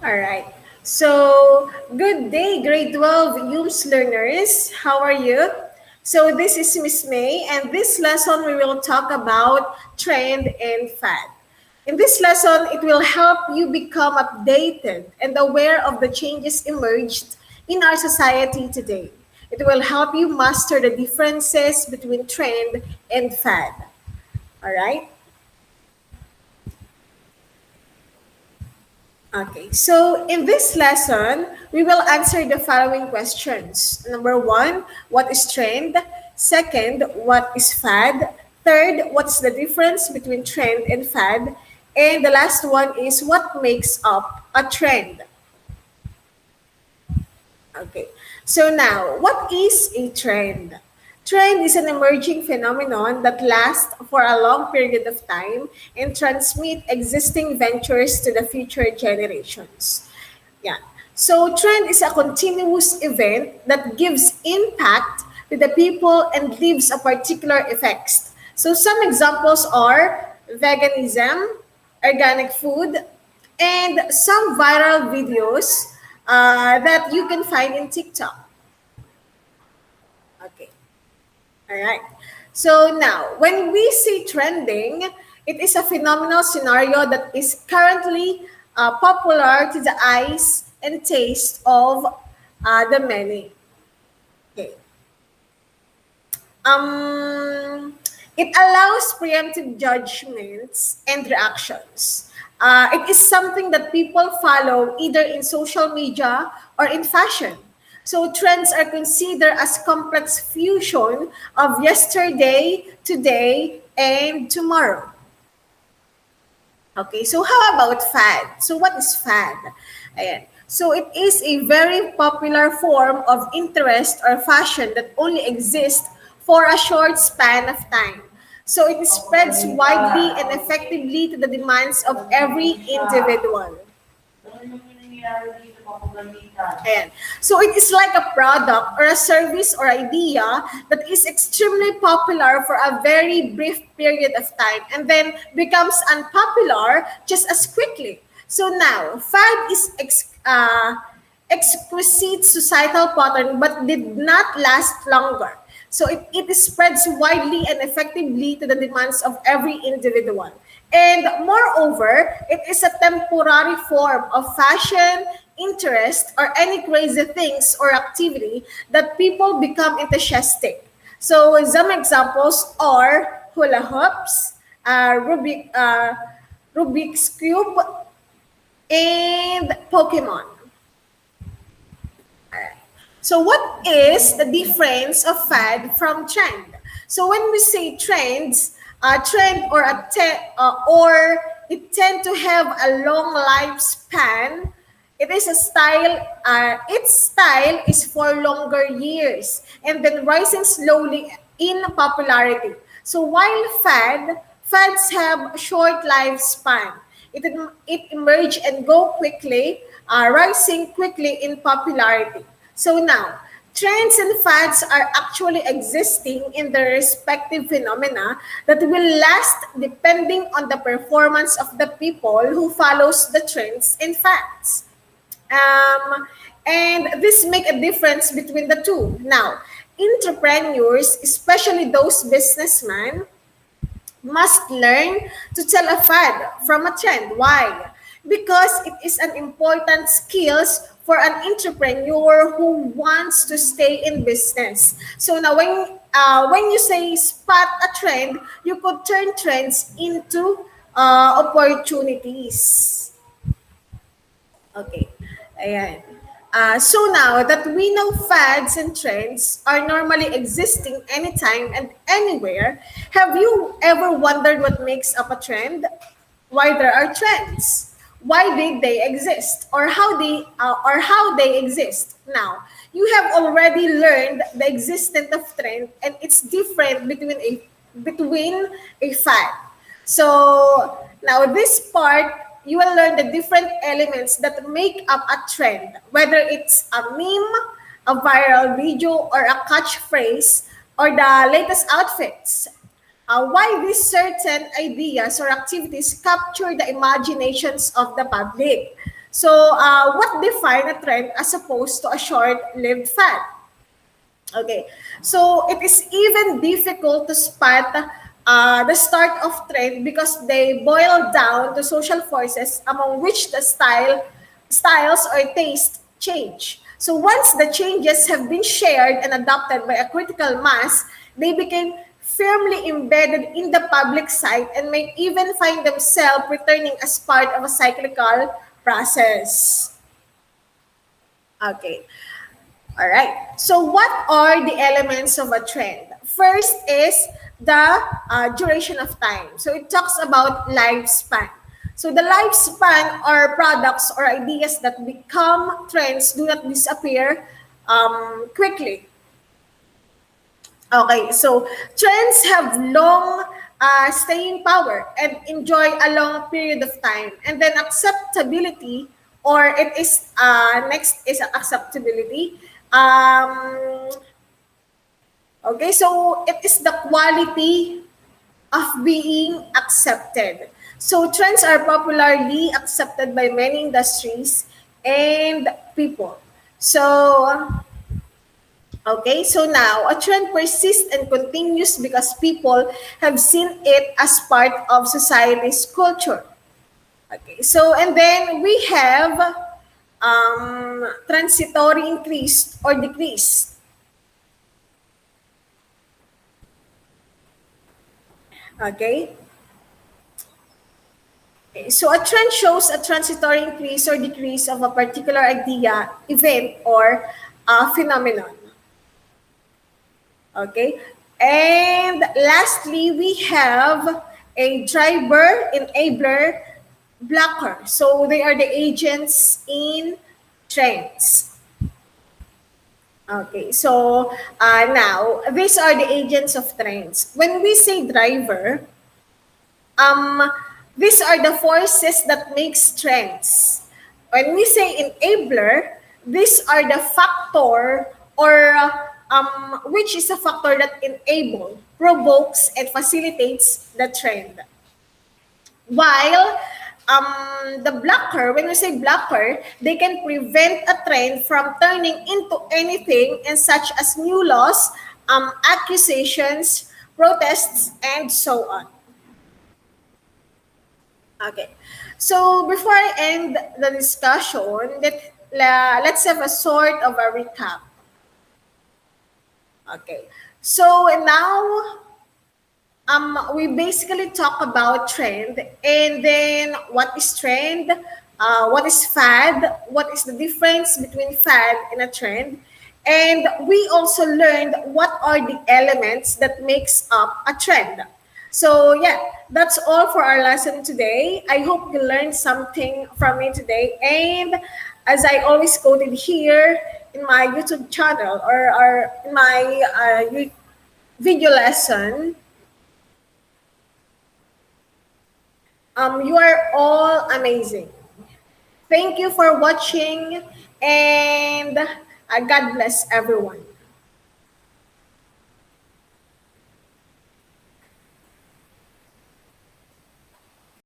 All right. So, good day, grade 12 UMS learners. How are you? So, this is Miss May, and this lesson we will talk about trend and fad. In this lesson, it will help you become updated and aware of the changes emerged in our society today. It will help you master the differences between trend and fad. All right? Okay, so in this lesson, we will answer the following questions. Number one, what is trend? Second, what is fad? Third, what's the difference between trend and fad? And the last one is what makes up a trend? Okay, so now, what is a trend? Trend is an emerging phenomenon that lasts for a long period of time and transmit existing ventures to the future generations. Yeah. So trend is a continuous event that gives impact to the people and leaves a particular effects. So some examples are veganism, organic food, and some viral videos that you can find in TikTok. Okay. All right. So now, when we say trending, it is a phenomenal scenario that is currently popular to the eyes and taste of the many. Okay. Um, it allows preemptive judgments and reactions. It is something that people follow either in social media or in fashion. So trends are considered as complex fusion of yesterday, today, and tomorrow. Okay, so how about fad? So what is fad? Ayan. So it is a very popular form of interest or fashion that only exists for a short span of time. So it spreads widely and effectively to the demands of every individual. Ayan. So it is like a product or a service or idea that is extremely popular for a very brief period of time and then becomes unpopular just as quickly. So now, fad is exquisite societal pattern but did not last longer. So it spreads widely and effectively to the demands of every individual. And moreover, it is a temporary form of fashion, interest, or any crazy things or activity that people become enthusiastic. So some examples are hula hoops, Rubik's Cube, and Pokemon. So what is the difference of fad from trend? So when we say trends, trend or it tend to have a long lifespan. It is a style. Its style is for longer years and then rising slowly in popularity. So while fads have short lifespan. It emerge and go quickly, rising quickly in popularity. So now, trends and fads are actually existing in their respective phenomena that will last depending on the performance of the people who follows the trends and fads. Um, and this make a difference between the two. Now, entrepreneurs, especially those businessmen, must learn to tell a fad from a trend. Why? Because it is an important skills for an entrepreneur who wants to stay in business. So now when you say spot a trend, you could turn trends into opportunities. Okay. Ayan. So now that we know fads and trends are normally existing anytime and anywhere, have you ever wondered what makes up a trend? Why there are trends? Why did they exist? Or how they exist? Now, you have already learned the existence of trend and it's different between a fad. So now this part, you will learn the different elements that make up a trend, whether it's a meme, a viral video, or a catchphrase, or the latest outfits. Why these certain ideas or activities capture the imaginations of the public. So, what define a trend as opposed to a short-lived fad? Okay, so it is even difficult to spot the start of trend because they boil down to social forces among which the styles or taste change. So once the changes have been shared and adopted by a critical mass, they became firmly embedded in the public sight and may even find themselves returning as part of a cyclical process. Okay. All right. So, what are the elements of a trend? First is the duration of time. So, it talks about lifespan. So, the lifespan are products or ideas that become trends do not disappear quickly. Okay. So, trends have long staying power and enjoy a long period of time. And then acceptability, or it is next is acceptability. Um, okay, so it is the quality of being accepted. So trends are popularly accepted by many industries and people. So, okay, so now a trend persists and continues because people have seen it as part of society's culture. Okay, so and then we have transitory increase or decrease. Okay. Okay, so a trend shows a transitory increase or decrease of a particular idea, event, or phenomenon. Okay. And lastly, we have a driver, enabler, blocker. So they are the agents in trends. Okay, so now these are the agents of trends. When we say driver, um, these are the forces that makes trends. When we say enabler, these are the factor or which is a factor that enable, provokes, and facilitates the trend. While the blocker, when we say blocker, they can prevent a trend from turning into anything, and such as new laws, accusations, protests, and so on. Okay. So before I end the discussion, let's have a sort of a recap. Okay. So now we basically talk about trend, and then what is trend, what is fad, what is the difference between fad and a trend, and we also learned what are the elements that makes up a trend. So yeah, that's all for our lesson today. I hope you learned something from me today, and as I always quoted here in my YouTube channel, or in my video lesson, you are all amazing. Thank you for watching, and God bless everyone.